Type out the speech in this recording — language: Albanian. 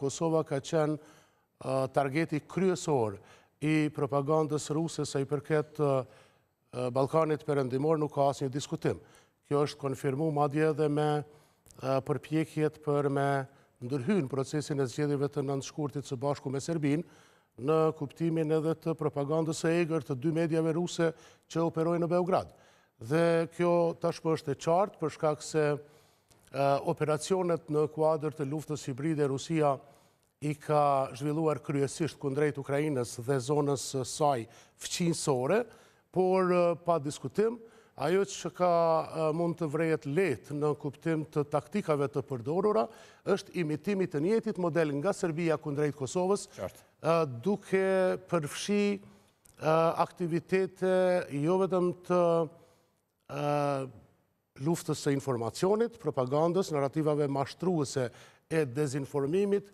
Kosova ka qenë targeti kryesor i propagandës ruse sa i përket Ballkanit Perëndimor, nuk ka asnjë diskutim. Kjo është konfirmu madje edhe me përpjekjet për me ndërhyrë në procesin e zgjedhjeve të nëntëshkurtit së bashku me Serbinë, në kuptimin edhe të propagandës së egër të dy mediave ruse që operojnë në Beograd. Dhe kjo tashmë është e qartë për shkak se operacionet në kuadër të luftës hibride Rusia i ka zhvilluar kryesisht kundrejt Ukrainës dhe zonës saj fqinjësore, por pa diskutim, ajo që mund të vrejet lehtë në kuptim të taktikave të përdorura është imitimi të njëjtit model nga Serbia kundrejt Kosovës, duke përfshi aktivitete jo vetëm të luftës së informacionit, propagandës, narrativave mashtruese e dezinformimit,